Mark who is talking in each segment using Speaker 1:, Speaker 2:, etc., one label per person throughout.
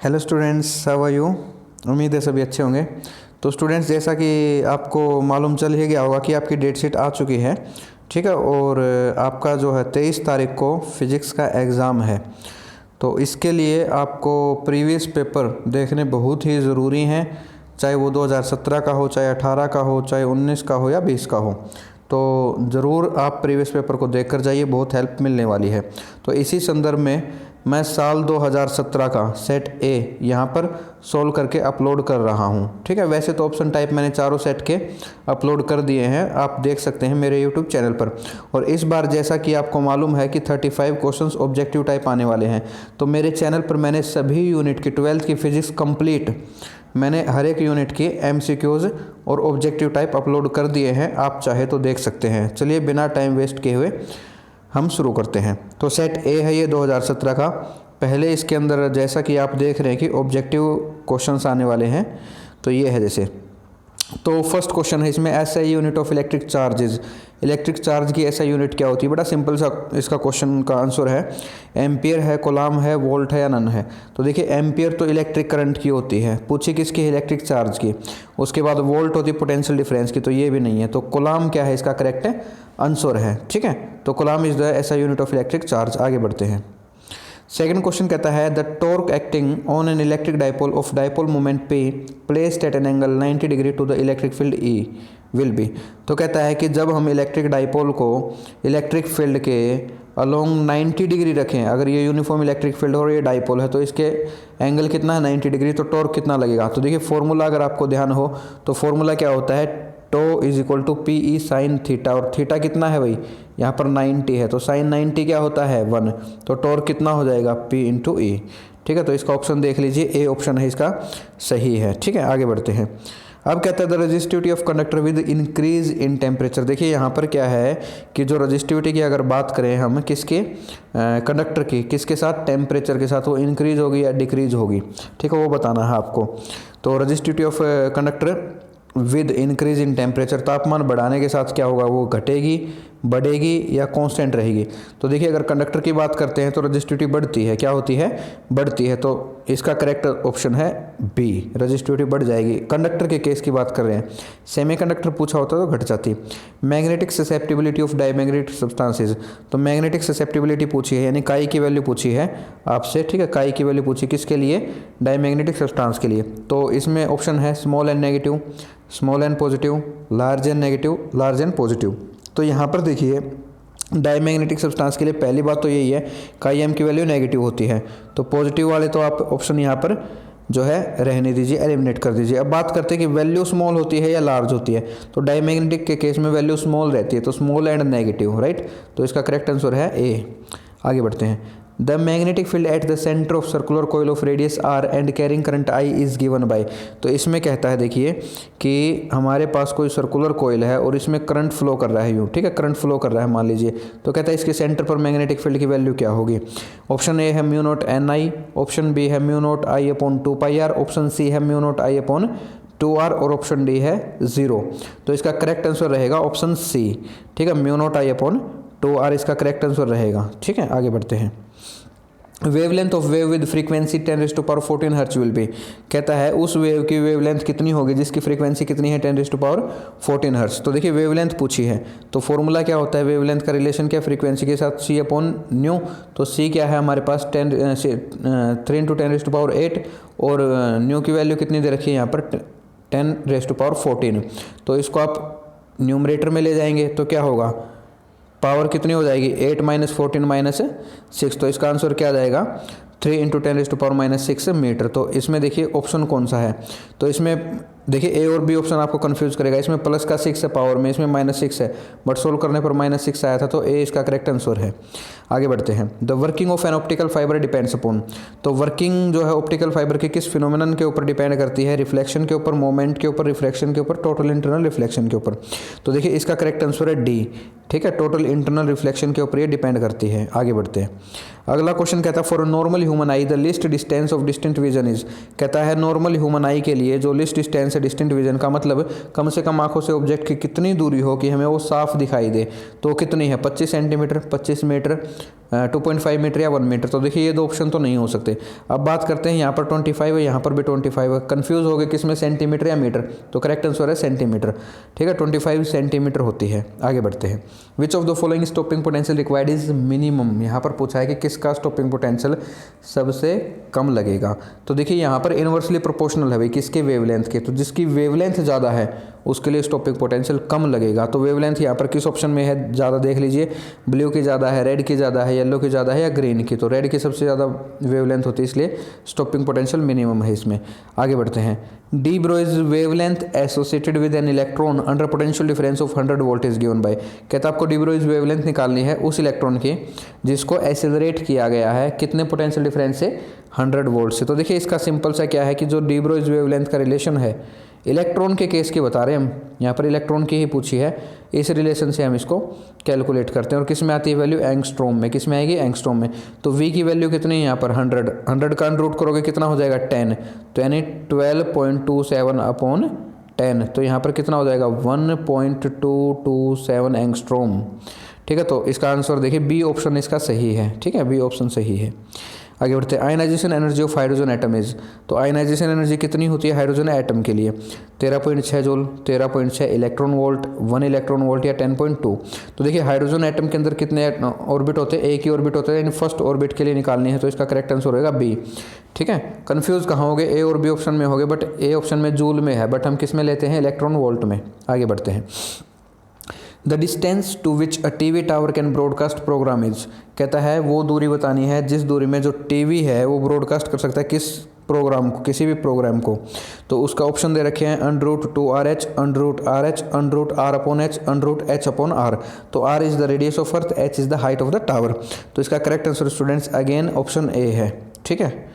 Speaker 1: Hello students, how are you. उम्मीद है सभी अच्छे होंगे। तो स्टूडेंट्स, जैसा कि आपको मालूम चल ही गया होगा कि आपकी डेट शीट आ चुकी है, ठीक है। और आपका जो है 23 तारीख को फिज़िक्स का एग्ज़ाम है। तो इसके लिए आपको प्रीवियस पेपर देखने बहुत ही ज़रूरी हैं, चाहे वो 2017 का हो, चाहे 18 का हो, चाहे 19 का हो या 20 का हो। तो ज़रूर आप प्रीवियस पेपर को देख कर जाइए, बहुत हेल्प मिलने वाली है। तो इसी संदर्भ में मैं साल 2017 का सेट ए यहाँ पर सोल्व करके अपलोड कर रहा हूँ, ठीक है। वैसे तो ऑप्शन टाइप मैंने चारों सेट के अपलोड कर दिए हैं, आप देख सकते हैं मेरे यूट्यूब चैनल पर। और इस बार जैसा कि आपको मालूम है कि 35 क्वेश्चंस ऑब्जेक्टिव टाइप आने वाले हैं, तो मेरे चैनल पर मैंने सभी यूनिट की 12th की फिजिक्स कंप्लीट मैंने हर एक यूनिट की MCQs और ऑब्जेक्टिव टाइप अपलोड कर दिए हैं, आप चाहे तो देख सकते हैं। चलिए बिना टाइम वेस्ट किए हुए हम शुरू करते हैं। तो सेट ए है ये 2017 का। पहले इसके अंदर जैसा कि आप देख रहे हैं कि ऑब्जेक्टिव क्वेश्चंस आने वाले हैं, तो ये है जैसे। तो फर्स्ट क्वेश्चन है इसमें, SI unit of electric charges. Electric charge की SI यूनिट क्या होती है? बड़ा सिंपल सा इसका क्वेश्चन का आंसर है, एम्पियर है, कोलाम है, वोल्ट है या नन है। तो देखिए एम्पियर तो इलेक्ट्रिक करंट की होती है, पूछी किसकी है? इलेक्ट्रिक चार्ज की। उसके बाद वोल्ट होती है पोटेंशियल डिफरेंस की, तो ये भी नहीं है। तो कोलाम क्या है? इसका करेक्ट आंसर है, ठीक है। तो coulomb is the SI unit of electric charge. आगे बढ़ते हैं। सेकंड क्वेश्चन कहता है the torque acting on an electric dipole of dipole moment P placed at an angle 90 degree to the electric field E will be. तो कहता है कि जब हम इलेक्ट्रिक डाइपोल को इलेक्ट्रिक फील्ड के अलोंग 90 डिग्री रखें, अगर ये यूनिफॉर्म इलेक्ट्रिक फील्ड और ये डाइपोल है, तो इसके एंगल कितना है? 90 डिग्री। तो टॉर्क कितना लगेगा? तो देखिए फॉर्मूला अगर आपको ध्यान हो तो फॉर्मूला क्या होता है? Tau is equal to PE sine theta. और थीटा कितना है भाई? यहाँ पर 90 है, तो साइन 90 क्या होता है? 1। तो टॉर्क कितना हो जाएगा? P इंटू E, ठीक है। तो इसका ऑप्शन देख लीजिए, ए ऑप्शन है इसका सही है, ठीक है। आगे बढ़ते हैं। अब कहता है the resistivity of conductor with increase in temperature. देखिए यहाँ पर क्या है कि जो रजिस्टिविटी की अगर बात करें हम किसके, कंडक्टर की, किसके साथ? टेम्परेचर के साथ। वो इंक्रीज होगी या डिक्रीज होगी, ठीक है, वो बताना है आपको। तो resistivity of conductor with increase in temperature, तापमान बढ़ाने के साथ क्या होगा? वो घटेगी, बढ़ेगी या कांस्टेंट रहेगी? तो देखिए अगर कंडक्टर की बात करते हैं तो रजिस्टिविटी बढ़ती है, क्या होती है? बढ़ती है। तो इसका करेक्ट ऑप्शन है बी, रजिस्टिविटी बढ़ जाएगी। कंडक्टर के केस की बात कर रहे हैं, सेमीकंडक्टर पूछा होता तो घट जाती। Magnetic susceptibility of diamagnetic substances, तो मैग्नेटिक ससेप्टिबिलिटी पूछी है, यानी काई की वैल्यू पूछी है आपसे, ठीक है। काई की वैल्यू पूछी किसके लिए? डायमैग्नेटिक सब्सटेंस के लिए। तो इसमें ऑप्शन है small n negative, small n positive, large n negative, large n positive. तो यहाँ पर देखिए डायमैग्नेटिक सब्सटेंस के लिए पहली बात तो यही है, काई एम की वैल्यू नेगेटिव होती है, तो पॉजिटिव वाले तो आप ऑप्शन यहाँ पर जो है रहने दीजिए, एलिमिनेट कर दीजिए। अब बात करते हैं कि वैल्यू स्मॉल होती है या लार्ज होती है। तो डायमैग्नेटिक के केस में वैल्यू स्मॉल रहती है, तो स्मॉल एंड नेगेटिव, राइट। तो इसका करेक्ट आंसर है ए। आगे बढ़ते हैं। The magnetic field at the centre of circular coil of radius R and carrying current I is given by. तो इसमें कहता है देखिए कि हमारे पास कोई सर्कुलर कोयल है और इसमें करंट फ्लो कर रहा है यूँ, ठीक है, करंट फ्लो कर रहा है मान लीजिए। तो कहता है इसके सेंटर पर मैग्नेटिक फील्ड की वैल्यू क्या होगी? ऑप्शन ए है mu naught NI, option B है mu naught I upon 2πr, option C है mu naught I upon 2r और ऑप्शन डी है 0। तो इसका करेक्ट आंसर रहेगा ऑप्शन सी, ठीक है, mu naught I upon 2r इसका करेक्ट आंसर रहेगा, ठीक है। आगे बढ़ते हैं। Wavelength of wave with frequency 10⁻14 hertz will be. कहता है उस वेव की वेवलेंथ कितनी होगी जिसकी फ्रीक्वेंसी कितनी है? 10⁻14 हर्ट्ज। तो देखिए वेवलेंथ पूछी है, तो फॉर्मूला क्या होता है? वेवलेंथ का रिलेशन क्या? फ्रीक्वेंसी के साथ C अपॉन न्यू। तो C क्या है हमारे पास? 3 × 10⁸ और न्यू की वैल्यू कितनी दे रखी है यहाँ पर? 10⁻14। तो इसको आप न्यूमरेटर में ले जाएंगे तो क्या होगा? पावर कितनी हो जाएगी? 8 - 14 - 6। तो इसका आंसर क्या आ जाएगा? 3 × 10⁻⁻6 मीटर। तो इसमें देखिए ऑप्शन कौन सा है? तो इसमें देखिए ए और बी ऑप्शन आपको कंफ्यूज करेगा। इसमें प्लस का 6 है पावर में, इसमें -6 है, बट सोल्व करने पर -6 आया था, तो ए इसका करेक्ट आंसर है। आगे बढ़ते हैं। The working of an optical fibre depends upon. तो वर्किंग जो है ऑप्टिकल फाइबर की किस फिनोमिनन के ऊपर डिपेंड करती है? रिफ्लेक्शन के ऊपर, मोमेंट के ऊपर, रिफ्रैक्शन के ऊपर, टोटल इंटरनल रिफ्लेक्शन के ऊपर। तो देखिए इसका करेक्ट आंसर है डी, ठीक है, टोटल इंटरनल रिफ्लेक्शन के ऊपर ये डिपेंड करती है। आगे बढ़ते हैं। अगला क्वेश्चन कहता है for normal human I the list distance of distant vision is. कहता है नॉर्मल ह्यूमन आई के लिए जो लिस्ट डिस्टेंस है डिस्टेंट विजन का मतलब कम से कम आंखों से ऑब्जेक्ट की कितनी दूरी हो कि हमें वो साफ दिखाई दे, तो कितनी है? 25 सेंटीमीटर, 25 मीटर, 2.5 मीटर या 1 मीटर। तो देखिए ये दो ऑप्शन तो नहीं हो सकते। अब बात करते हैं, यहाँ पर 25 है, यहाँ पर भी 25 है, कन्फ्यूज़ हो गए किस में सेंटीमीटर या मीटर, तो करेक्ट आंसर है सेंटीमीटर। ठीक है, 25 सेंटीमीटर होती है। आगे बढ़ते हैं। Which of the following stopping potential required is minimum. यहाँ पर पूछा है कि किसका स्टॉपिंग पोटेंशियल सबसे कम लगेगा। तो देखिए यहाँ पर इनवर्सली प्रोपोर्शनल है भाई, किसके वेवलेंथ के, तो जिसकी वेवलेंथ ज़्यादा है उसके लिए स्टॉपिंग पोटेंशियल कम लगेगा। तो वेवलेंथ यहाँ पर किस ऑप्शन में है ज़्यादा, देख लीजिए, ब्लू की ज़्यादा है, रेड की ज़्यादा है, येलो की ज़्यादा है या ग्रीन की। तो रेड की सबसे ज़्यादा वेवलेंथ होती है, इसलिए स्टॉपिंग पोटेंशियल मिनिमम है इसमें। आगे बढ़ते हैं। D ब्रोइज wavelength associated with an electron under potential difference of 100 volt is given bye. कहता है आपको डी ब्रोइज वेवलेंथ निकालनी है उस इलेक्ट्रॉन की जिसको एसिलरेट किया गया है कितने पोटेंशियल डिफरेंस से, 100 वोल्ट से। तो देखिए इसका सिंपल सा क्या है कि जो डी ब्रोइज वेवलेंथ का रिलेशन है इलेक्ट्रॉन के केस की बता रहे हैं हम, यहाँ पर इलेक्ट्रॉन की ही पूछी है, इस रिलेशन से हम इसको कैलकुलेट करते हैं। और किस में आती है वैल्यू, एंगस्ट्रॉम में। किस में आएगी, एंगस्ट्रॉम में। तो V की वैल्यू कितनी है यहाँ पर, 100 का अंडर करोगे कितना हो जाएगा, 10, तो यानी 12.27 अपॉन 10, तो यहाँ पर कितना हो जाएगा 1.227 एंगस्ट्रॉम। ठीक है, तो इसका आंसर देखिए बी ऑप्शन इसका सही है। ठीक है, बी ऑप्शन सही है। आगे बढ़ते हैं। Ionisation energy of hydrogen atom is. तो आयनाइजेशन एनर्जी कितनी होती है हाइड्रोजन एटम के लिए, 13.6 joule, 13.6 electron volt, 1 electron volt या 10.2। तो देखिए हाइड्रोजन एटम के अंदर कितने ऑर्बिट होते हैं, एक ही ऑर्बिट होता है, यानी फर्स्ट ऑर्बिट के लिए निकालनी है, तो इसका करेक्ट आंसर होगा बी। ठीक है, कंफ्यूज कहाँ हो गए, ए और बी ऑप्शन में हो गए, बट ए ऑप्शन में जूल में है, बट हम किस में लेते हैं, इलेक्ट्रॉन वोल्ट में। आगे बढ़ते हैं। The distance to which a TV tower can broadcast programme is. कहता है वो दूरी बतानी है जिस दूरी में जो टीवी है वो ब्रॉडकास्ट कर सकता है किस प्रोग्राम को, किसी भी प्रोग्राम को। तो उसका ऑप्शन दे रखे हैं √2RH, √RH, √R/H, √H/R। तो R is the radius of earth, H is the height of the tower. तो इसका correct answer students again option A है। ठीक है,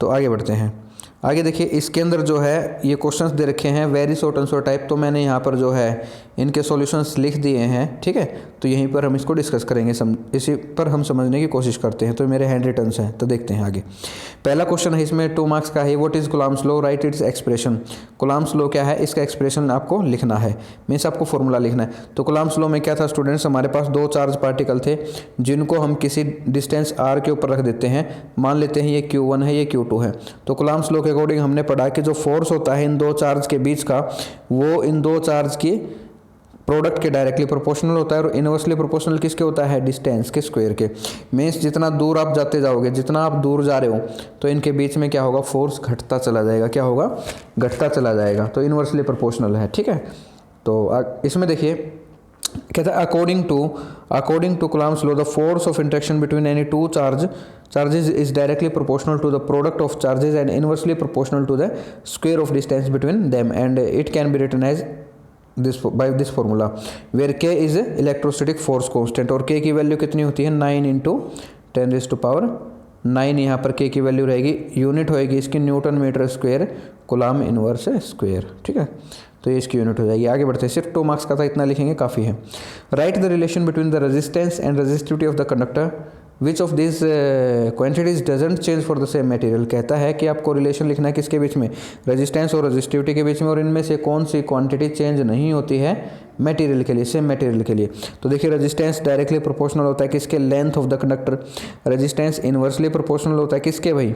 Speaker 1: तो आगे बढ़ते हैं। आगे देखिए इसके अंदर जो है ये क्वेश्चंस दे रखे हैं वेरी शॉर्ट आंसर टाइप, तो मैंने यहाँ पर जो है इनके सॉल्यूशंस लिख दिए हैं। ठीक है, तो यहीं पर हम इसको डिस्कस करेंगे, इसी पर हम समझने की कोशिश करते हैं। तो मेरे हैंड रिटन्स हैं, तो देखते हैं आगे। पहला क्वेश्चन है इसमें 2 मार्क्स का है, what is Coulomb's law, right its expression. Coulomb's law क्या है, इसका एक्सप्रेशन आपको लिखना है, मीन्स आपको फॉर्मूला लिखना है। तो कूलम्ब्स लॉ में क्या था स्टूडेंट्स, हमारे पास 2 चार्ज पार्टिकल थे जिनको हम किसी डिस्टेंस r के ऊपर रख देते हैं, मान लेते हैं ये Q1 है ये Q2 है। तो कूलम्ब्स लॉ के अकॉर्डिंग हमने पढ़ा कि जो फोर्स होता है इन 2 चार्ज के बीच का वो इन 2 चार्ज की प्रोडक्ट के डायरेक्टली प्रोपोर्शनल होता है, और इनवर्सली प्रोपोर्शनल किसके होता है, डिस्टेंस के स्क्वायर के। मीन्स जितना दूर आप जाते जाओगे, जितना आप दूर जा रहे हो, तो इनके बीच में क्या होगा, फोर्स घटता चला जाएगा। क्या होगा, घटता चला जाएगा। तो इनवर्सली प्रोपोर्शनल है। ठीक है, तो इसमें देखिए कहता है according to Coulomb's law the force of interaction between any 2 charges is directly proportional to the product of charges and inversely proportional to the square of distance between them, and it can be written as this by this formula where k is electrostatic force constant, और k की value कितनी होती है, 9 × 10⁹ यहाँ पर k की value रहेगी, unit होएगी इसकी newton metre square coulomb inverse square. ठीक है, तो ये इसकी यूनिट हो जाएगी। आगे बढ़ते हैं, सिर्फ 2 मार्क्स का था, इतना लिखेंगे काफ़ी है। Right the relation between the resistance and resistivity of the conductor, which of this quantities doesn't change for the same material. कहता है कि आपको रिलेशन लिखना है किसके बीच में, रेजिस्टेंस और रेजिस्टिविटी के बीच में, और इनमें से कौन सी क्वांटिटी चेंज नहीं होती है मटेरियल के लिए, सेम मटेरियल के लिए। तो देखिए रेजिस्टेंस डायरेक्टली प्रोपोर्शनल होता है किसके, length of the conductor. Resistance inversely proportional होता है किसके भाई,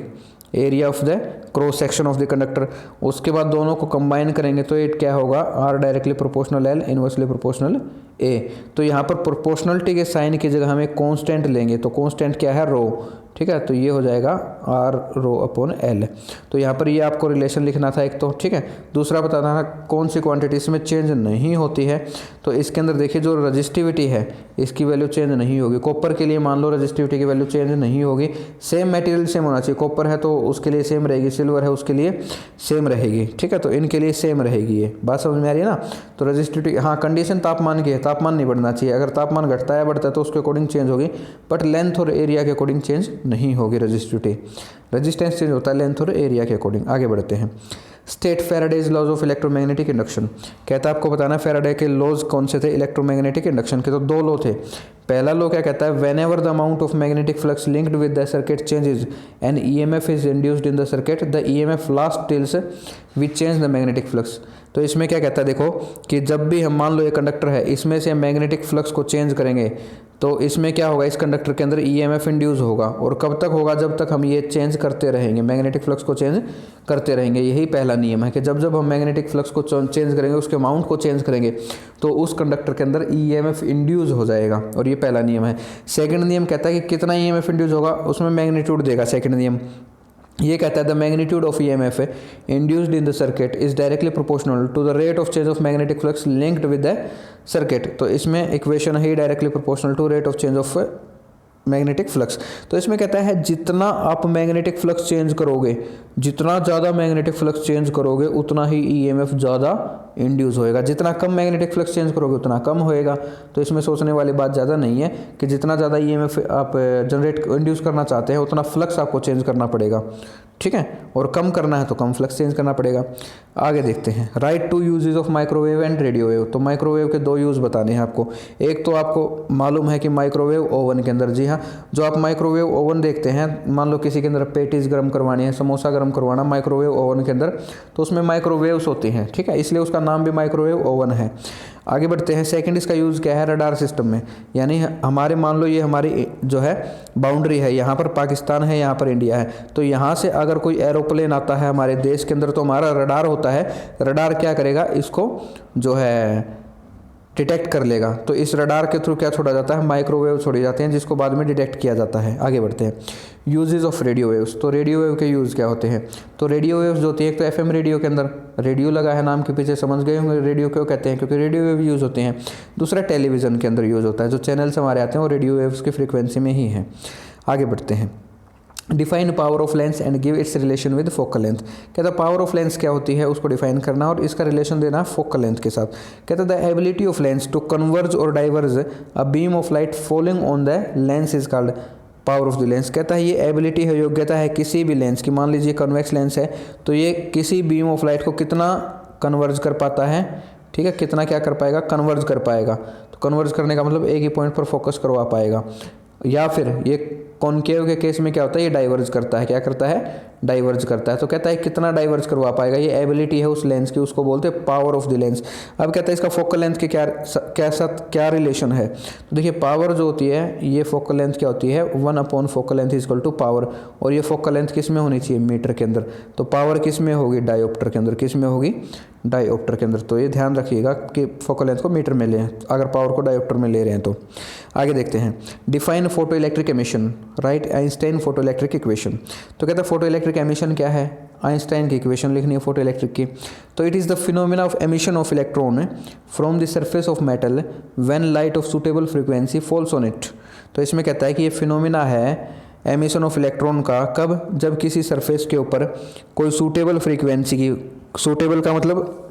Speaker 1: area of the cross section of the conductor. उसके बाद दोनों को कंबाइन करेंगे तो ये क्या होगा, R directly proportional L, inversely proportional A। तो यहाँ पर प्रोपोर्शनलिटी के साइन की जगह हम एक कांस्टेंट लेंगे, तो कांस्टेंट क्या है, रो। ठीक है, तो ये हो जाएगा R/L। तो यहाँ पर ये आपको रिलेशन लिखना था एक तो। ठीक है, दूसरा बताना था कौन सी क्वांटिटी इसमें चेंज नहीं होती है। तो इसके अंदर देखिए जो रजिस्टिविटी है इसकी वैल्यू चेंज नहीं होगी। कॉपर के लिए मान लो रजिस्टिविटी की वैल्यू चेंज नहीं होगी, सेम मटेरियल सेम होना चाहिए। कॉपर है तो उसके लिए सेम रहेगी, सिल्वर है उसके लिए सेम रहेगी। ठीक है, तो इनके लिए सेम रहेगी। ये बात समझ में आ रही है ना। तो रजिस्टिविटी, हाँ कंडीशन तापमान की है, तापमान नहीं बढ़ना चाहिए। अगर तापमान घटता है बढ़ता है तो उसके अकॉर्डिंग चेंज होगी, बट लेंथ और एरिया के अकॉर्डिंग चेंज नहीं होगी रजिस्टिविटी। रेजिस्टेंस चेंज होता है लेंथ और एरिया के अकॉर्डिंग। आगे बढ़ते हैं। State Faraday's laws of electromagnetic induction. कहता है आपको बताना फैराडे के लॉज कौन से थे इलेक्ट्रोमैग्नेटिक इंडक्शन के। तो 2 लॉ थे, पहला लॉ क्या कहता है, whenever the amount of magnetic flux linked with the circuit changes and EMF is induced in the circuit, the EMF last tills we change the magnetic flux. तो इसमें क्या कहता है, देखो कि जब भी हम मान लो ये कंडक्टर है, इसमें से मैग्नेटिक फ्लक्स को चेंज करेंगे तो इसमें क्या होगा, इस कंडक्टर के अंदर ईएमएफ इंड्यूस होगा। और कब तक होगा, जब तक हम ये चेंज करते रहेंगे, मैग्नेटिक फ्लक्स को चेंज करते रहेंगे। यही पहला नियम है कि जब जब हम मैग्नेटिक फ्लक्स को चेंज करेंगे, उसके अमाउंट को चेंज करेंगे, तो उस कंडक्टर के अंदर ईएमएफ इंड्यूस हो जाएगा। और ये पहला नियम है। सेकंड नियम कहता है कि कितना ईएमएफ इंड्यूस होगा, उसमें मैग्नीट्यूड देगा। सेकंड नियम ये कहता है the magnitude of EMF induced in the circuit is directly proportional to the rate of change of magnetic flux linked with the circuit. तो इसमें इक्वेशन है directly proportional to rate of change of magnetic flux. तो इसमें कहता है जितना आप magnetic flux change करोगे, जितना ज़्यादा मैग्नेटिक फ्लक्स चेंज करोगे, उतना ही ईएमएफ ज़्यादा इंड्यूस होएगा। जितना कम मैग्नेटिक फ्लक्स चेंज करोगे उतना कम होएगा। तो इसमें सोचने वाली बात ज़्यादा नहीं है कि जितना ज़्यादा ईएमएफ आप जनरेट इंड्यूस करना चाहते हैं, उतना फ्लक्स आपको चेंज करना पड़ेगा, ठीक है। और कम करना है तो कम फ्लक्स चेंज करना पड़ेगा। आगे देखते हैं, write two uses of microwave and radio wave. तो माइक्रोवेव के दो यूज़ बताने हैं आपको। एक तो आपको मालूम है कि माइक्रोवेव ओवन के अंदर, जी हाँ, जो आप माइक्रोवेव ओवन देखते हैं, मान लो किसी के अंदर पेटीज गर्म करवानी है, समोसा गर्म करवाना माइक्रोवेव ओवन के अंदर, तो उसमें माइक्रोवेव्स होते हैं, ठीक है, इसलिए उसका नाम भी माइक्रोवेव ओवन है। आगे बढ़ते हैं, सेकंड इसका यूज़ क्या है, रडार सिस्टम में। यानी हमारे मान लो ये हमारी जो है बाउंड्री है, यहाँ पर पाकिस्तान है, यहाँ पर इंडिया है, तो यहाँ से अगर कोई एरोप्लेन आता है हमारे देश के अंदर, तो हमारा रडार होता है। रडार क्या करेगा, इसको जो है डिटेक्ट कर लेगा। तो इस रडार के थ्रू क्या छोड़ा जाता है, माइक्रोवेव छोड़े जाते हैं, जिसको बाद में डिटेक्ट किया जाता है। आगे बढ़ते हैं, यूजेस ऑफ रेडियो वेव्स। तो रेडियो वेव के यूज़ क्या होते हैं। तो रेडियो वेव्स जो होती है, एक तो एफएम रेडियो के अंदर रेडियो लगा है, नाम के पीछे समझ गए होंगे रेडियो क्यों कहते हैं, क्योंकि रेडियो वेव यूज़ होते हैं। दूसरा टेलीविज़न के अंदर यूज़ होता है, जो चैनल्स हमारे आते हैं वो रेडियो वेव्स की फ्रिक्वेंसी में ही है। आगे बढ़ते हैं, define power of lens and give its relation with focal length. कहता है पावर ऑफ लेंस क्या होती है, उसको डिफाइन करना और इसका रिलेशन देना फोकल लेंथ के साथ। कहता है the ability of lens to converge और diverge a beam of light falling on the lens is called power of the lens. कहता है ये एबिलिटी है, योग्यता है किसी भी लेंस की। मान लीजिए कन्वेक्स लेंस है, तो ये किसी बीम ऑफ लाइट को कितना कन्वर्ज कर पाता है, ठीक है, कितना क्या कर पाएगा, कन्वर्ज कर पाएगा। तो कन्वर्ज करने का मतलब एक ही पॉइंट पर फोकस करवा पाएगा। या फिर ये कॉनकेव के केस में क्या होता है, ये डाइवर्ज करता है, क्या करता है, डाइवर्ज करता है। तो कहता है कितना डाइवर्ज करवा पाएगा, ये एबिलिटी है उस लेंस की, उसको बोलते हैं पावर ऑफ द लेंस। अब कहता है इसका फोकल लेंथ के क्या रिलेशन है। तो देखिए पावर जो होती है, ये फोकल लेंथ क्या होती है, 1/4 focal length is equal to power. और ये फोकल लेंथ किस में होनी चाहिए, मीटर के अंदर। तो पावर किस में होगी, डायोप्टर के अंदर। किस में होगी, डायोप्टर के अंदर। तो ये ध्यान रखिएगा कि फोकल लेंथ को मीटर में लें, अगर पावर को डायोप्टर में ले रहे हैं तो। आगे देखते हैं, define photo electric emission, right Einstein photo electric equation. तो कहता है फोटो इलेक्ट्रिक एमिशन क्या है, आइंस्टाइन की इक्वेशन लिखनी है फोटो इलेक्ट्रिक की। तो it is the phenomena of emission of electron from the surface of metal when light of suitable frequency falls on it. तो इसमें कहता है कि ये फिनोमिना है एमिशन ऑफ इलेक्ट्रॉन का, कब, जब किसी सरफेस के ऊपर कोई सूटेबल फ्रीक्वेंसी की, सूटेबल का मतलब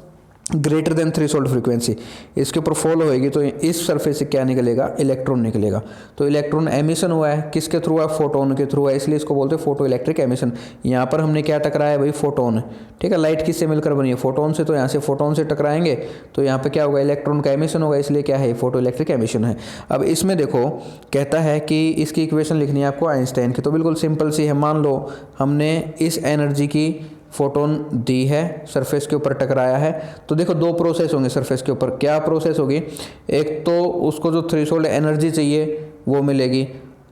Speaker 1: ग्रेटर देन थ्रेशोल्ड फ्रीक्वेंसी, इसके ऊपर फॉल होएगी, तो इस सरफेस से क्या निकलेगा, इलेक्ट्रॉन निकलेगा। तो इलेक्ट्रॉन एमिशन हुआ है, किसके थ्रू है, फोटोन के थ्रू है, इसलिए इसको बोलते हैं फोटो इलेक्ट्रिक एमिशन। यहाँ पर हमने क्या टकराया है भाई, फोटोन, ठीक है। लाइट किससे मिलकर बनी है, फोटोन से। तो यहाँ से फोटोन से टकराएंगे तो यहाँ पे क्या होगा, इलेक्ट्रॉन का एमिशन होगा, इसलिए क्या है, फोटो इलेक्ट्रिक एमिशन है। अब इसमें देखो कहता है कि इसकी इक्वेशन लिखनी है आपको आइंस्टाइन की। तो बिल्कुल सिंपल सी है, मान लो हमने इस एनर्जी की फोटोन दी है, सरफेस के ऊपर टकराया है, तो देखो दो प्रोसेस होंगे सरफेस के ऊपर। क्या प्रोसेस होगी, एक तो उसको जो थ्रेशोल्ड एनर्जी चाहिए वो मिलेगी।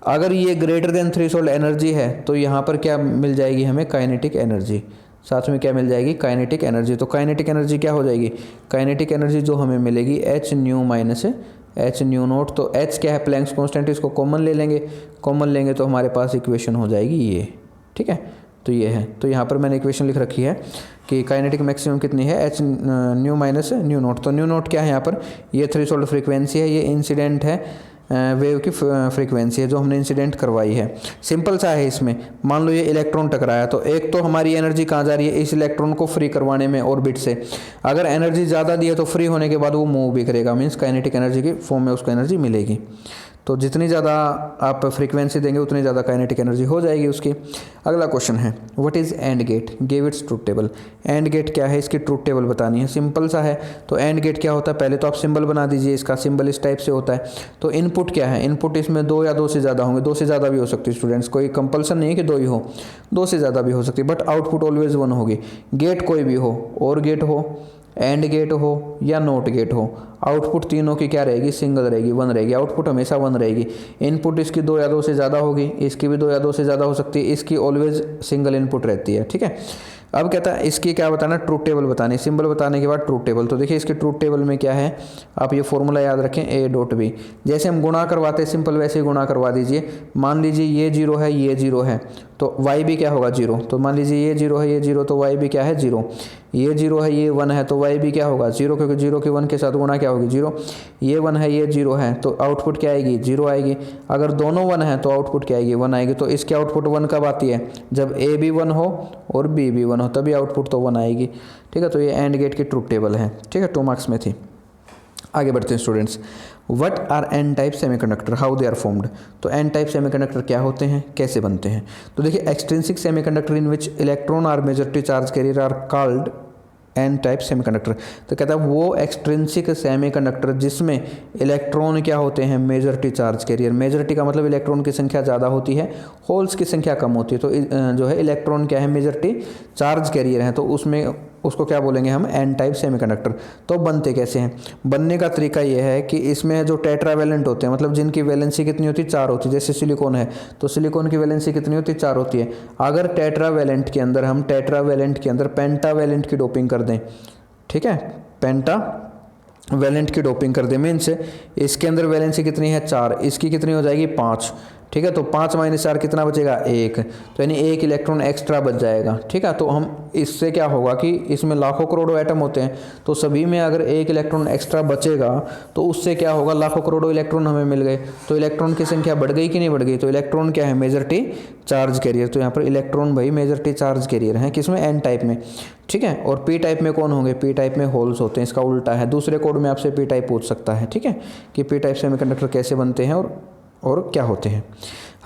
Speaker 1: अगर ये ग्रेटर देन थ्रेशोल्ड एनर्जी है तो यहाँ पर क्या मिल जाएगी हमें, काइनेटिक एनर्जी। साथ में क्या मिल जाएगी, काइनेटिक एनर्जी। तो काइनेटिक एनर्जी क्या हो जाएगी, काइनेटिक एनर्जी जो हमें मिलेगी h new minus h new note. तो h क्या है, प्लैंक्स कांस्टेंट, इसको कॉमन ले लेंगे, कॉमन लेंगे तो हमारे पास इक्वेशन हो जाएगी ये, ठीक है। तो ये है, तो यहाँ पर मैंने इक्वेशन लिख रखी है कि काइनेटिक मैक्सिमम कितनी है, h new minus new note. तो न्यू नोट क्या है यहाँ पर, ये थ्रेशोल्ड फ्रीक्वेंसी है, ये इंसिडेंट है वेव की फ्रीक्वेंसी है जो हमने इंसिडेंट करवाई है। सिंपल सा है इसमें, मान लो ये इलेक्ट्रॉन टकराया, तो एक तो हमारी एनर्जी कहाँ जा रही है, इस इलेक्ट्रॉन को फ्री करवाने में ऑर्बिट से। अगर एनर्जी ज़्यादा दी है तो फ्री होने के बाद वो मूव भी करेगा, मीन्स काइनेटिक एनर्जी की फॉर्म में उसको एनर्जी मिलेगी। तो जितनी ज़्यादा आप फ्रीक्वेंसी देंगे उतनी ज़्यादा काइनेटिक एनर्जी हो जाएगी उसकी। अगला क्वेश्चन है what is and gate, give its truth table. And gate क्या है, इसकी ट्रूथ टेबल बतानी है। सिंपल सा है। तो एंड गेट क्या होता है, पहले तो आप सिंबल बना दीजिए। इसका सिंबल इस टाइप से होता है। तो इनपुट क्या है, इनपुट इसमें 2 या 2 से ज़्यादा होंगे। 2 से ज़्यादा भी हो सकती है स्टूडेंट्स, कोई कंपल्सन नहीं है कि 2 ही हो, 2 से ज़्यादा भी हो सकती है, बट आउटपुट ऑलवेज 1 होगी। गेट कोई भी हो, और गेट हो, एंड गेट हो या नोट गेट हो, आउटपुट तीनों की क्या रहेगी, सिंगल रहेगी, 1 रहेगी। आउटपुट हमेशा 1 रहेगी। इनपुट इसकी 2 या 2 से ज़्यादा होगी, इसकी भी 2 या 2 से ज़्यादा हो सकती है, इसकी ऑलवेज सिंगल इनपुट रहती है। ठीक है। अब कहता है इसकी क्या बताना, ट्रूथ टेबल बतानी। सिंबल बताने के बाद ट्रूथ टेबल। तो देखिए इसके ट्रूथ टेबल में क्या है, आप ये फॉर्मूला याद रखें, ए डॉट बी। जैसे हम गुणा करवाते हैं सिंपल, वैसे ही गुणा करवा दीजिए। मान लीजिए ये 0 है, ये 0 है, तो y भी क्या होगा 0। तो मान लीजिए ये 0 है, ये 0, तो y भी क्या है 0। ये 0 है, ये 1 है, तो y भी क्या होगा 0, क्योंकि 0 की 1 के साथ गुणा क्या होगी 0। ये 1 है, ये 0 है, तो आउटपुट क्या आएगी 0 आएगी। अगर दोनों 1 है तो आउटपुट क्या आएगी 1 आएगी। तो इसके आउटपुट 1 कब आती है, जब a भी 1 हो और b भी 1 हो, तभी आउटपुट तो 1 आएगी। ठीक है। तो ये एंड गेट की ट्रूथ टेबल है। ठीक है, 2 मार्क्स में थी। आगे बढ़ते हैं students. What are n type semiconductor, how they are formed. तो एन टाइप सेमीकंडक्टर क्या होते हैं, कैसे बनते हैं। तो देखिए extrinsic semiconductor in which electron are majority charge carrier are called n type semiconductor. तो कहता है वो एक्सट्रिंसिक सेमीकंडक्टर जिसमें इलेक्ट्रॉन क्या होते हैं, मेजॉरिटी चार्ज कैरियर। मेजॉरिटी का मतलब इलेक्ट्रॉन की संख्या ज़्यादा होती है, होल्स की संख्या कम होती है। तो जो है इलेक्ट्रॉन क्या है, मेजॉरिटी चार्ज कैरियर है, तो उसमें उसको क्या बोलेंगे हम, एन टाइप सेमीकंडक्टर। तो बनते कैसे हैं, बनने का तरीका ये है कि इसमें जो टेट्रावैलेंट होते हैं, मतलब जिनकी वैलेंसी कितनी होती है 4 होती है। जैसे सिलिकॉन है, तो सिलिकॉन की वैलेंसी कितनी होती है 4 होती है। अगर टेट्रावैलेंट के अंदर हम टेट्रावैलेंट के अंदर पेंटावैलेंट की डोपिंग कर दें, ठीक है, पेंटा वैलेंट की डोपिंग कर दे, मीन्स इसके अंदर वैलेंसी कितनी है 4, इसकी कितनी हो जाएगी 5। ठीक है। तो 5 - 4 कितना बचेगा 1, तो यानी 1 इलेक्ट्रॉन एक्स्ट्रा बच जाएगा। ठीक है। तो हम इससे क्या होगा कि इसमें लाखों करोड़ों एटम होते हैं, तो सभी में अगर 1 इलेक्ट्रॉन एक्स्ट्रा बचेगा तो उससे क्या होगा, लाखों करोड़ों इलेक्ट्रॉन हमें मिल गए। तो इलेक्ट्रॉन की संख्या बढ़ गई कि नहीं बढ़ गई। तो इलेक्ट्रॉन क्या है, मेजॉरिटी चार्ज कैरियर। तो यहाँ पर इलेक्ट्रॉन भाई मेजॉरिटी चार्ज कैरियर हैं, किसमें, एन टाइप में। ठीक है। और पी टाइप में कौन होंगे, पी टाइप में होल्स होते हैं। इसका उल्टा है, दूसरे कोड में आपसे पी टाइप पूछ सकता है। ठीक है, कि पी टाइप सेमीकंडक्टर कैसे बनते हैं और क्या होते हैं।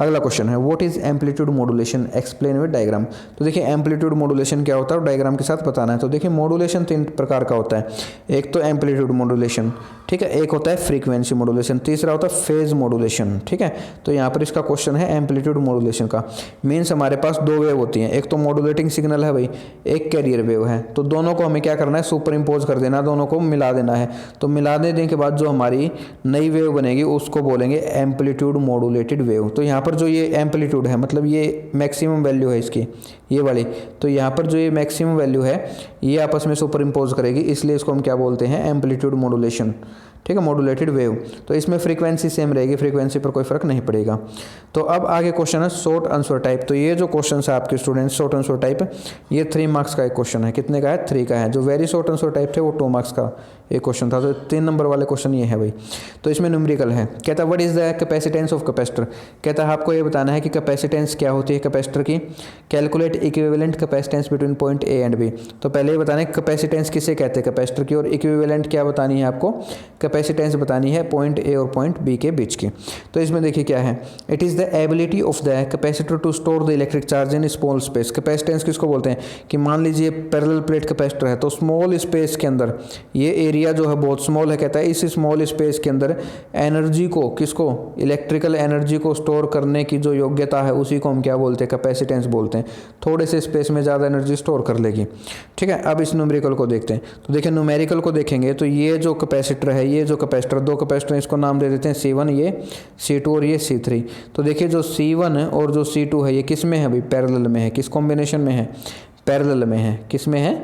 Speaker 1: अगला क्वेश्चन है what is amplitude modulation, explain with diagram. तो देखिए एम्पलीट्यूड मॉड्यूलेशन क्या होता है, डायग्राम के साथ बताना है। तो देखिए मॉड्यूलेशन 3 प्रकार का होता है। एक तो एम्पलीट्यूड मॉड्यूलेशन, ठीक है, एक होता है फ्रीक्वेंसी मॉड्यूलेशन, तीसरा होता है फेज मॉड्यूलेशन। ठीक है। तो यहाँ पर इसका क्वेश्चन है एम्पलीट्यूड मॉड्यूलेशन का। मीन्स हमारे पास 2 वेव होती हैं, एक तो मॉड्यूलेटिंग सिग्नल है भाई, एक कैरियर वेव है। तो दोनों को हमें क्या करना है, सुपर इम्पोज कर देना, दोनों को मिला देना है। तो मिला देने के बाद जो हमारी नई वेव बनेगी उसको बोलेंगे एम्पलीट्यूड मॉड्यूलेटेड वेव। तो यहाँ पर जो ये एम्पलीट्यूड है, मतलब ये मैक्सिमम वैल्यू है इसकी, ये वाली, तो यहाँ पर जो ये मैक्सिमम वैल्यू है ये आपस में सुपर इम्पोज करेगी, इसलिए इसको हम क्या बोलते हैं, एम्पलीट्यूड मॉड्यूलेशन। ठीक है, मॉड्यूलेटेड वेव। तो इसमें फ्रीक्वेंसी सेम रहेगी, फ्रीक्वेंसी पर कोई फर्क नहीं पड़ेगा। तो अब आगे क्वेश्चन है शॉर्ट आंसर टाइप। तो ये जो क्वेश्चन है आपके स्टूडेंट्स, शॉर्ट आंसर टाइप, ये 3 मार्क्स का एक क्वेश्चन है। कितने का है, 3 का है। जो वेरी शॉर्ट आंसर टाइप थे वो 2 मार्क्स का एक क्वेश्चन था। तो 3 नंबर वाले क्वेश्चन ये है भाई। तो इसमें न्यूमेरिकल है। कहता है what is the capacitance of capacitor. कहता है आपको ये बताना है कि कैपेसिटेंस क्या होती है कैपेसिटर की। Calculate equivalent capacitance between point A and B. तो पहले ये बताना है कैपेसिटेंस किसे कहते हैं कैपेसिटर की, और इक्विवेलेंट क्या बतानी है आपको, कैपेसिटेंस बतानी है पॉइंट ए और पॉइंट बी के बीच की। तो इसमें देखिए क्या है, it is the ability of the capacitor to store the electric charge in small space. Capacitance किसको बोलते हैं, कि मान लीजिए पैरेलल प्लेट कैपेसिटर है, तो स्मॉल स्पेस के अंदर ये एरिया जो है बहुत स्मॉल है, कहता है इस स्मॉल स्पेस के अंदर एनर्जी को, किसको, इलेक्ट्रिकल एनर्जी को स्टोर करने की जो योग्यता है उसी को हम क्या बोलते हैं, कैपेसिटेंस बोलते हैं। थोड़े से स्पेस में ज़्यादा एनर्जी स्टोर कर लेगी। ठीक है। अब इस न्यूमेरिकल को देखते हैं। तो देखिए न्यूमेरिकल को देखेंगे तो ये जो कैपेसिटर है, ये जो कैपेसिटर, 2 कैपेसिटर, इसको नाम दे देते हैं C1, ये C2 और ये C3। तो देखिए जो C1 और जो C2 है ये किस में है भाई, पैरेलल में है। किस कॉम्बिनेशन में है, पैरेलल में है। किस में है,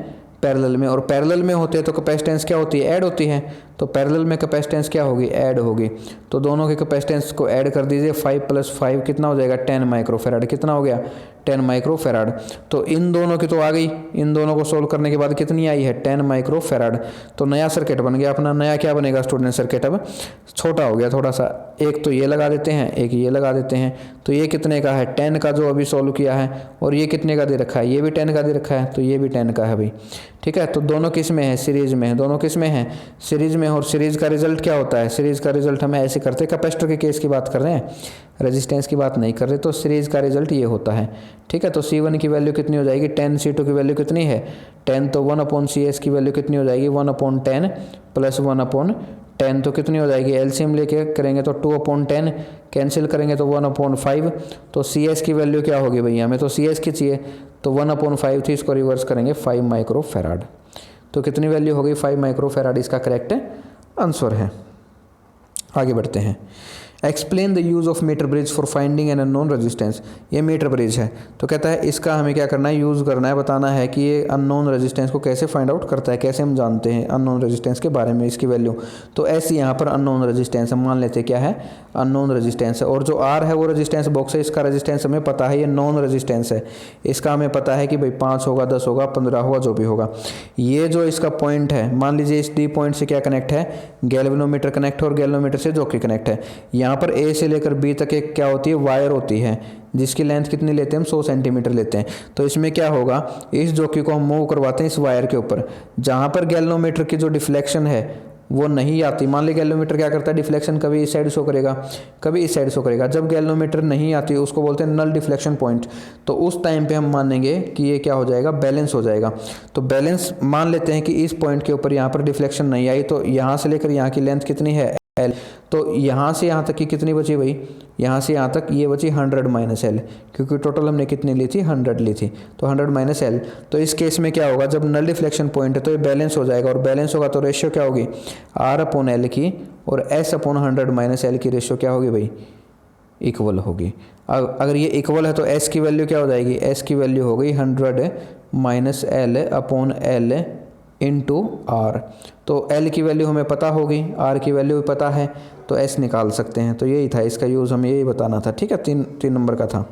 Speaker 1: पैरेलल में। और पैरेलल में होते हैं तो कैपेसिटेंस क्या होती है, ऐड होती है। तो पैरेलल में कैपेसिटेंस क्या होगी, ऐड होगी। तो दोनों के कैपेसिटेंस को ऐड कर दीजिए, 5 + 5 कितना हो जाएगा, 10 माइक्रोफैराड। कितना हो गया, 10 माइक्रोफेराड। तो इन दोनों की तो आ गई, इन दोनों को सोल्व करने के बाद कितनी आई है 10 माइक्रोफेराड। तो नया सर्किट बन गया अपना। नया क्या बनेगा स्टूडेंट सर्किट, अब छोटा हो गया थोड़ा सा। एक तो ये लगा देते हैं, एक ये लगा देते हैं। तो ये कितने का है 10 का जो अभी सोल्व किया है, और ये कितने का दे रखा है, ये भी 10 का दे रखा है, तो ये भी 10 का है भाई। ठीक है, तो दोनों किस में है, सीरीज में है, दोनों किस में है, सीरीज में। और सीरीज का रिजल्ट क्या होता है, सीरीज का रिजल्ट हमें ऐसे करते हैं, कैपेसिटर के केस की बात कर रहे हैं, रेजिस्टेंस की बात नहीं कर रहे। तो सीरीज का रिजल्ट ये होता है। ठीक है, तो C1 की वैल्यू कितनी हो जाएगी 10, C2 की वैल्यू कितनी है 10, तो 1/CS की वैल्यू कितनी हो जाएगी 1/10 प्लस 1/10, तो कितनी हो जाएगी, एलसीएम लेके करेंगे तो 2/10, कैंसिल करेंगे तो 1/5। तो CS की वैल्यू क्या होगी भैया, हमें तो CS की चाहिए, तो 1/5 थी, इसको रिवर्स करेंगे 5 माइक्रोफेराड। तो कितनी वैल्यू हो गई 5 माइक्रोफेराड, इसका करेक्ट आंसर है। आगे बढ़ते हैं। Explain the use of meter bridge for finding an unknown resistance. ये मीटर ब्रिज है, तो कहता है इसका हमें क्या करना है, यूज़ करना है, बताना है कि ये अननोन रेजिस्टेंस को कैसे फाइंड आउट करता है, कैसे हम जानते हैं अननोन रेजिस्टेंस के बारे में, इसकी वैल्यू। तो ऐसी यहाँ पर अननोन रेजिस्टेंस हम मान लेते हैं क्या है, अननोन रेजिस्टेंस है। और जो R है वो रेजिस्टेंस बॉक्स है, इसका रेजिस्टेंस हमें पता है, ये नॉन रेजिस्टेंस है। इसका हमें पता है कि भाई 5 होगा, 10 होगा, 15 होगा, जो भी होगा। ये जो इसका पॉइंट है, मान लीजिए इस D पॉइंट से क्या कनेक्ट है, गैल्वेनोमीटर कनेक्ट है, और गैल्वेनोमीटर से जॉकी कनेक्ट है। यहाँ पर A से लेकर B तक एक क्या होती है, वायर होती है, जिसकी लेंथ कितनी लेते हैं हम 100 सेंटीमीटर लेते हैं। तो इसमें क्या होगा, इस जॉकी को हम मूव करवाते हैं इस वायर के ऊपर, जहाँ पर गैल्वेनोमीटर की जो डिफ्लेक्शन है वो नहीं आती। मान ली गैल्वेनोमीटर क्या करता है, डिफ्लेक्शन कभी इस साइड शो करेगा, कभी इस साइड शो करेगा। जब गैल्वेनोमीटर नहीं आती उसको बोलते हैं नल डिफ्लेक्शन पॉइंट। तो उस टाइम पे हम मानेंगे कि ये क्या हो जाएगा, बैलेंस हो जाएगा। तो बैलेंस मान लेते हैं कि इस पॉइंट के ऊपर यहाँ पर डिफ्लेक्शन नहीं आई, तो यहाँ से लेकर यहाँ की लेंथ कितनी है L, तो यहाँ से यहाँ तक की कितनी बची भाई, यहाँ से यहाँ तक ये बची 100 माइनस L, क्योंकि टोटल हमने कितनी ली थी 100 ली थी, तो 100 माइनस L। तो इस केस में क्या होगा, जब नल डिफ्लेक्शन पॉइंट है तो ये बैलेंस हो जाएगा, और बैलेंस होगा तो रेशियो क्या होगी R/L की, और S/100 माइनस L की रेशियो क्या होगी भाई, इक्वल होगी। अगर ये इक्वल है तो S की वैल्यू क्या हो जाएगी, S की वैल्यू हो गई 100 माइनस L/L इंटू R। तो L की वैल्यू हमें पता होगी, R की वैल्यू भी पता है, तो S निकाल सकते हैं। तो यही था इसका यूज़, हमें यही बताना था। ठीक है, तीन नंबर का था।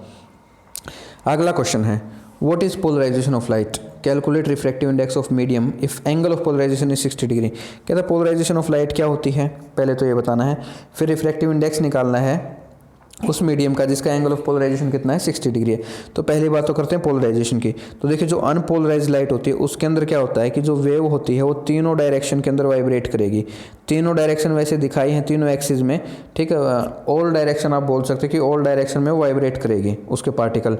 Speaker 1: अगला क्वेश्चन है, what is polarization of light, calculate refractive index of medium if angle of polarization is 60 degree. कहता है पोलराइजेशन ऑफ लाइट क्या होती है, पहले तो ये बताना है, फिर रिफ्रैक्टिव इंडेक्स निकालना है उस मीडियम का जिसका एंगल ऑफ पोलराइजेशन कितना है 60 डिग्री है। तो पहली बात तो करते हैं पोलराइजेशन की। तो देखिए जो अनपोलराइज्ड लाइट होती है उसके अंदर क्या होता है कि जो वेव होती है वो तीनों डायरेक्शन के अंदर वाइब्रेट करेगी। तीनों डायरेक्शन वैसे दिखाई हैं तीनों एक्सिस में, ठीक है, ऑल डायरेक्शन आप बोल सकते हैं कि ऑल डायरेक्शन में वाइब्रेट करेगी उसके पार्टिकल।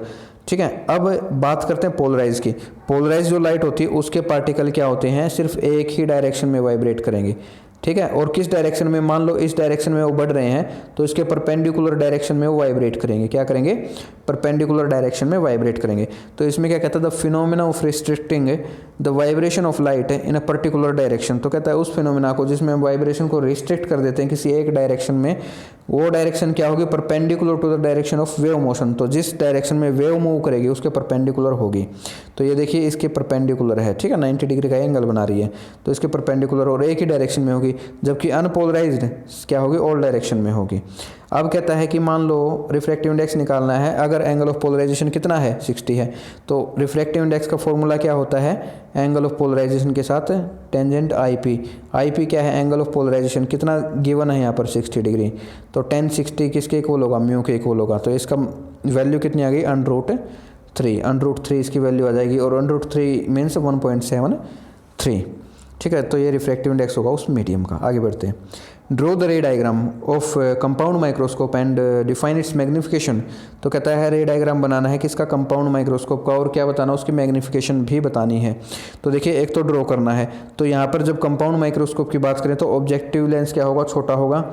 Speaker 1: ठीक है, अब बात करते हैं पोलराइज की। पोलराइज जो लाइट होती है उसके पार्टिकल क्या होते हैं, सिर्फ एक ही डायरेक्शन में वाइब्रेट करेंगे। ठीक है, और किस डायरेक्शन में, मान लो इस डायरेक्शन में वो बढ़ रहे हैं तो इसके परपेंडिकुलर डायरेक्शन में वो वाइब्रेट करेंगे। क्या करेंगे, परपेंडिकुलर डायरेक्शन में वाइब्रेट करेंगे। तो इसमें क्या कहता है, the phenomena of restricting the vibration of light in a particular direction. तो कहता है उस फिनोमेना को जिसमें हम वाइब्रेशन को रिस्ट्रिक्ट कर देते हैं किसी एक डायरेक्शन में, वो डायरेक्शन क्या होगी, perpendicular to the direction of wave motion. तो जिस डायरेक्शन में वेव मूव करेगी उसके परपेंडिकुलर होगी। तो ये देखिए इसके परपेंडिकुलर है, ठीक है, 90 डिग्री का एंगल बना रही है, तो इसके परपेंडिकुलर और एक ही डायरेक्शन में होगी। जबकि अनपोलराइज्ड क्या होगी, ऑल डायरेक्शन में होगी। अब कहता है कि मान लो रिफ्रैक्टिव इंडेक्स निकालना है, अगर एंगल ऑफ पोलराइजेशन कितना है 60 है, तो रिफ्रैक्टिव इंडेक्स का फॉर्मूला क्या होता है, एंगल ऑफ पोलराइजेशन के साथ टेंजेंट IP। IP क्या है, एंगल ऑफ पोलराइजेशन, कितना गिवन है यहाँ पर 60 डिग्री, तो 1060 किसके इक्वल होगा, म्यू के इक्वल होगा। तो इसका वैल्यू कितनी आ गई, √3, √3 इसकी वैल्यू आ जाएगी, और √3 मीन्स 1.73। ठीक है, तो ये रिफ्रैक्टिव इंडेक्स होगा उस मीडियम का। आगे बढ़ते हैं, ड्रॉ द रे diagram of compound microscope and define it's magnification. तो कहता है रे डायग्राम बनाना है किसका, कंपाउंड माइक्रोस्कोप का, और क्या बताना, उसकी मैग्निफिकेशन भी बतानी है। तो देखिए एक तो ड्रॉ करना है, तो यहाँ पर जब कंपाउंड माइक्रोस्कोप की बात करें तो ऑब्जेक्टिव लेंस क्या होगा, छोटा होगा,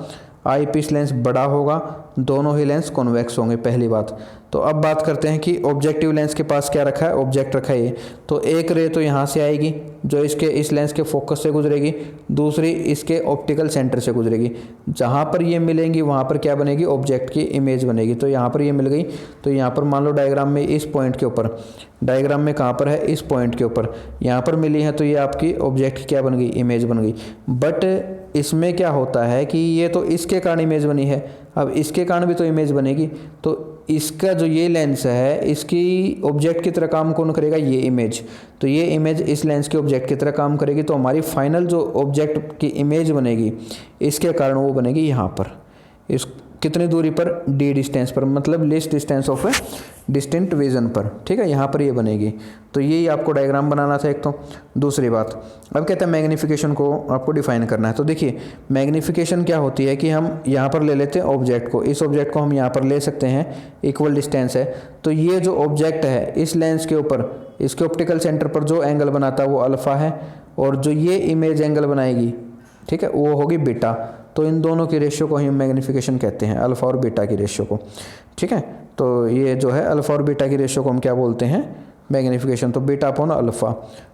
Speaker 1: आई पीस लेंस बड़ा होगा, दोनों ही लेंस कॉन्वेक्स होंगे, पहली बात। तो अब बात करते हैं कि ऑब्जेक्टिव लेंस के पास क्या रखा है, ऑब्जेक्ट रखा है ये, तो एक रे तो यहाँ से आएगी जो इसके इस लेंस के फोकस से गुजरेगी, दूसरी इसके ऑप्टिकल सेंटर से गुजरेगी। जहाँ पर ये मिलेंगी वहाँ पर क्या बनेगी, ऑब्जेक्ट की इमेज बनेगी। तो यहाँ पर ये मिल गई, तो यहाँ पर मान लो डायग्राम में इस पॉइंट के ऊपर, डायग्राम में कहाँ पर है, इस पॉइंट के ऊपर यहाँ पर मिली है, तो ये आपकी ऑब्जेक्ट की क्या बन गई, इमेज बन गई। बट इसमें क्या होता है कि ये तो इसके कारण इमेज बनी है, अब इसके कारण भी तो इमेज बनेगी, तो इसका जो ये लेंस है इसकी ऑब्जेक्ट की तरह काम कौन करेगा, ये इमेज। तो ये इमेज इस लेंस के ऑब्जेक्ट की तरह काम करेगी, तो हमारी फाइनल जो ऑब्जेक्ट की इमेज बनेगी इसके कारण वो बनेगी यहाँ पर, इस कितनी दूरी पर, डी डिस्टेंस पर, मतलब least distance of A distinct vision पर, ठीक है, यहाँ पर ये बनेगी। तो यही आपको डायग्राम बनाना था एक तो। दूसरी बात, अब कहते हैं मैग्नीफिकेशन को आपको डिफाइन करना है। तो देखिए मैग्नीफिकेशन क्या होती है कि हम यहाँ पर ले लेते हैं ऑब्जेक्ट को, इस ऑब्जेक्ट को हम यहाँ पर ले सकते हैं, इक्वल डिस्टेंस है, तो ये जो ऑब्जेक्ट है इस लेंस के ऊपर, इसके ऑप्टिकल सेंटर पर जो एंगल बनाता है वो अल्फ़ा है, और जो ये इमेज एंगल बनाएगी, ठीक है, वो होगी बीटा। तो इन दोनों की रेशियो को हम मैग्नीफिकेशन कहते हैं, अल्फ़ा और बीटा की रेशियो को, ठीक है। तो ये जो है अल्फ़ा और बीटा की रेशियो को हम क्या बोलते हैं, मैग्नीफिकेशन। तो बीटा अपॉन अल्फ़ा,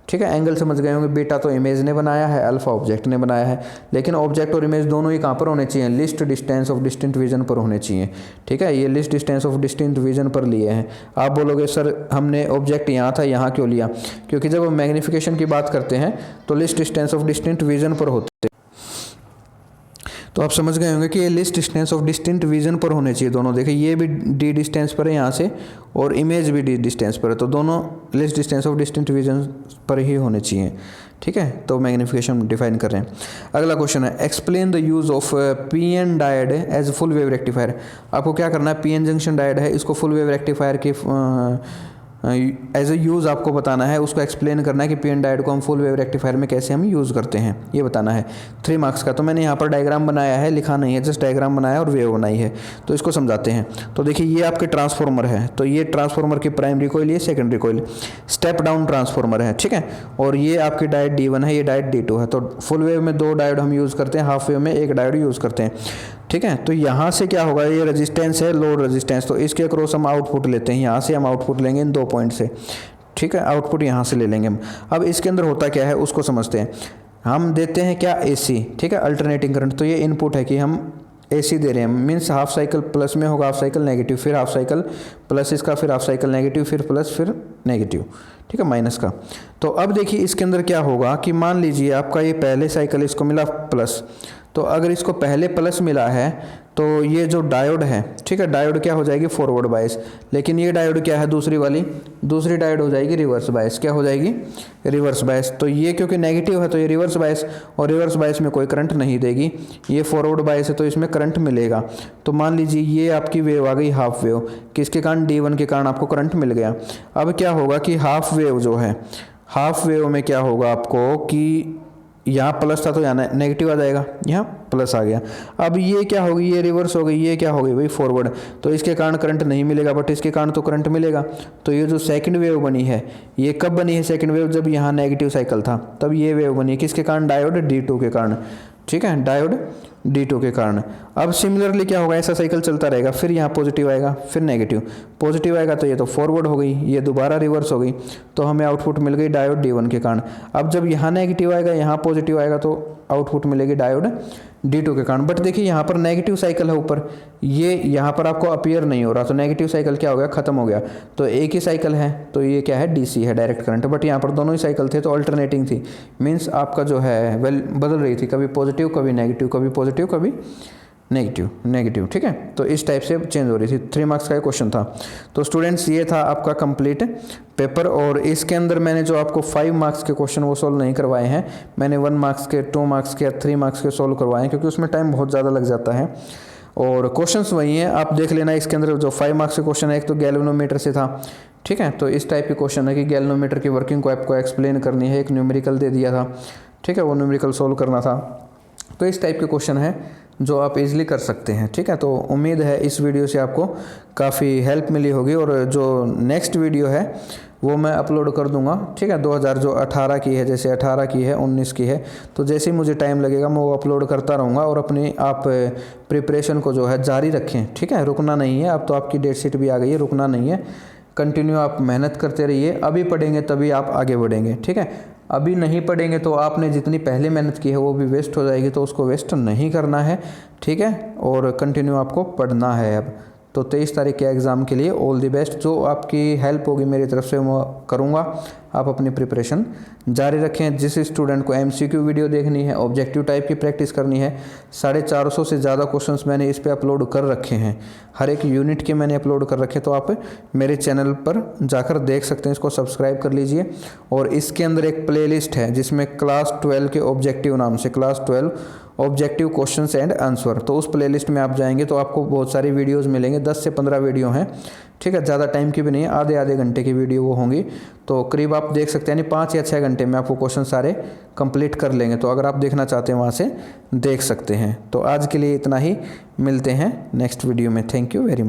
Speaker 1: ठीक है। एंगल समझ गए होंगे, बीटा तो इमेज ने बनाया है, अल्फ़ा ऑब्जेक्ट ने बनाया है, लेकिन ऑब्जेक्ट और इमेज दोनों ही कहाँ पर होने चाहिए, list distance of distinct vision पर होने चाहिए, ठीक है। ये list distance of distinct vision पर लिए हैं। आप बोलोगे सर हमने ऑब्जेक्ट यहाँ था, यहाँ क्यों लिया, क्योंकि जब हम मैग्नीफिकेशन की बात करते हैं तो list distance of distinct vision पर होते हैं। तो आप समझ गए होंगे कि ये list distance of distinct vision पर होने चाहिए दोनों। देखिए ये भी डी डिस्टेंस पर है यहाँ से, और इमेज भी डी डिस्टेंस पर है, तो दोनों list distance of distinct vision पर ही होने चाहिए, ठीक है। तो मैग्नीफिकेशन डिफाइन कर रहे हैं। अगला क्वेश्चन है, explain the use of p n diode as full wave rectifier. आपको क्या करना है, पी एन जंक्शन डायोड है, इसको फुल वेव रेक्टिफायर के एज ए यूज़ आपको बताना है, उसको एक्सप्लेन करना है कि पी एन डायोड को हम फुल वेव रेक्टिफायर में कैसे हम यूज़ करते हैं, ये बताना है। 3 मार्क्स का। तो मैंने यहाँ पर डायग्राम बनाया है, लिखा नहीं है, जस्ट डायग्राम बनाया और वेव बनाई है, तो इसको समझाते हैं। तो देखिए ये आपके ट्रांसफार्मर है, तो ये ट्रांसफार्मर की प्राइमरी कॉइल, ये secondary coil, step down transformer है, ठीक है। और ये आपकी डायोड D1 है, ये डायोड D2 है। तो फुल वेव में 2 डायोड हम यूज़ करते हैं, हाफ वेव में 1 डायोड यूज़ करते हैं, ठीक है। तो यहाँ से क्या होगा, ये रेजिस्टेंस है, लोड रेजिस्टेंस, तो इसके अक्रॉस हम आउटपुट लेते हैं, यहाँ से हम आउटपुट लेंगे इन 2 पॉइंट से, ठीक है। आउटपुट यहाँ से ले लेंगे हम। अब इसके अंदर होता क्या है उसको समझते हैं। हम देते हैं क्या, AC, ठीक है, अल्टरनेटिंग करंट। तो ये इनपुट है कि हम AC दे रहे हैं, मीन्स हाफ साइकिल प्लस में होगा, हाफ साइकिल नेगेटिव, फिर हाफ साइकिल प्लस इसका, फिर हाफ साइकिल नेगेटिव, फिर प्लस, फिर नेगेटिव, ठीक है, माइनस का। तो अब देखिए इसके अंदर क्या होगा कि मान लीजिए आपका ये पहले साइकिल इसको मिला प्लस, तो अगर इसको पहले प्लस मिला है तो ये जो डायोड है, ठीक है, डायोड क्या हो जाएगी, फॉरवर्ड बायस। लेकिन ये डायोड क्या है, दूसरी वाली, दूसरी डायोड हो जाएगी रिवर्स बायस। क्या हो जाएगी, रिवर्स बायस। तो ये क्योंकि नेगेटिव है तो ये रिवर्स बायस, और रिवर्स बायस में कोई करंट नहीं देगी। ये फॉरवर्ड बायस है तो इसमें करंट मिलेगा। तो मान लीजिए ये आपकी वेव आ गई हाफ वेव, किसके कारण, D1 के कारण आपको करंट मिल गया। अब क्या होगा कि हाफ वेव जो है, हाफ वेव में क्या होगा आपको कि यहाँ प्लस था तो यहाँ नेगेटिव आ जाएगा, यहाँ प्लस आ गया। अब ये क्या होगी, ये रिवर्स हो गई, ये क्या हो गई भाई, फॉरवर्ड। तो इसके कारण करंट नहीं मिलेगा, बट इसके कारण तो करंट मिलेगा। तो ये जो सेकंड वेव बनी है, ये कब बनी है सेकंड वेव, जब यहाँ नेगेटिव साइकिल था, तब ये वेव बनी है, किसके कारण, डायोड D2 के कारण, ठीक है, डायोड D2 के कारण। अब सिमिलरली क्या होगा, ऐसा साइकिल चलता रहेगा, फिर यहाँ पॉजिटिव आएगा, फिर नेगेटिव, पॉजिटिव आएगा तो ये तो फॉरवर्ड हो गई, ये दोबारा रिवर्स हो गई, तो हमें आउटपुट मिल गई डायोड D1 के कारण। अब जब यहाँ नेगेटिव आएगा, यहाँ पॉजिटिव आएगा, तो आउटपुट मिलेगी डायोड D2 के कारण। बट देखिए यहाँ पर नेगेटिव साइकिल है ऊपर, ये यहाँ पर आपको अपीयर नहीं हो रहा, तो नेगेटिव साइकिल क्या हो गया, खत्म हो गया। तो एक ही साइकिल है, तो ये क्या है, DC है, डायरेक्ट करंट। बट यहाँ पर दोनों ही साइकिल थे तो अल्टरनेटिंग थी, मीन्स आपका जो है वेल बदल रही थी, कभी पॉजिटिव कभी नेगेटिव, कभी पॉजिटिव कभी नेगेटिव नेगेटिव, ठीक है। तो इस टाइप से चेंज हो रही थी। 3 मार्क्स का क्वेश्चन था। तो स्टूडेंट्स ये था आपका कंप्लीट पेपर, और इसके अंदर मैंने जो आपको 5 मार्क्स के क्वेश्चन वो सॉल्व नहीं करवाए हैं, मैंने 1 मार्क्स के, 2 मार्क्स के, 3 मार्क्स के सॉल्व करवाए हैं, क्योंकि उसमें टाइम बहुत ज़्यादा लग जाता है। और क्वेश्चंस वही हैं, आप देख लेना। इसके अंदर जो 5 मार्क्स के क्वेश्चन है, एक तो गैल्वेनोमीटर से था, ठीक है। तो इस टाइप के क्वेश्चन है कि गैल्वेनोमीटर की वर्किंग को आपको एक्सप्लेन करनी है, एक न्यूमेरिकल दे दिया था, ठीक है, वो न्यूमेरिकल सॉल्व करना था। तो इस टाइप के क्वेश्चन है जो आप इजीली कर सकते हैं, ठीक है। तो उम्मीद है इस वीडियो से आपको काफ़ी हेल्प मिली होगी, और जो नेक्स्ट वीडियो है वो मैं अपलोड कर दूंगा, ठीक है। 2018 की है, जैसे 18 की है, 19 की है, तो जैसे ही मुझे टाइम लगेगा मैं वो अपलोड करता रहूँगा। और अपनी आप प्रिपरेशन को जो है जारी रखें, ठीक है, रुकना नहीं है। अब तो आपकी डेट शीट भी आ गई है, रुकना नहीं है, कंटिन्यू आप मेहनत करते रहिए। अभी पढ़ेंगे तभी आप आगे बढ़ेंगे, ठीक है। अभी नहीं पढ़ेंगे तो आपने जितनी पहले मेहनत की है वो भी वेस्ट हो जाएगी, तो उसको वेस्ट नहीं करना है, ठीक है। और कंटिन्यू आपको पढ़ना है। अब तो 23 तारीख के एग्ज़ाम के लिए ऑल द बेस्ट। जो आपकी हेल्प होगी मेरी तरफ से मैं करूँगा। आप अपनी प्रिपरेशन जारी रखें। जिस स्टूडेंट को MCQ वीडियो देखनी है, ऑब्जेक्टिव टाइप की प्रैक्टिस करनी है, 450 से ज़्यादा क्वेश्चंस मैंने इस पे अपलोड कर रखे हैं, हर एक यूनिट के मैंने अपलोड कर रखे, तो आप मेरे चैनल पर जाकर देख सकते हैं। इसको सब्सक्राइब कर लीजिए। और इसके अंदर एक प्लेलिस्ट है जिसमें क्लास 12 के ऑब्जेक्टिव नाम से, class 12 objective questions and answer, तो उस प्लेलिस्ट में आप जाएंगे तो आपको बहुत सारी वीडियोस मिलेंगे, 10 से 15 वीडियो हैं, ठीक है। ज़्यादा टाइम की भी नहीं है, आधे आधे घंटे की वीडियो वो होंगी, तो करीब आप देख सकते हैं, यानी 5 या 6 घंटे में आपको क्वेश्चन सारे कंप्लीट कर लेंगे। तो अगर आप देखना चाहते हैं वहाँ से देख सकते हैं। तो आज के लिए इतना ही, मिलते हैं नेक्स्ट वीडियो में। Thank you very much.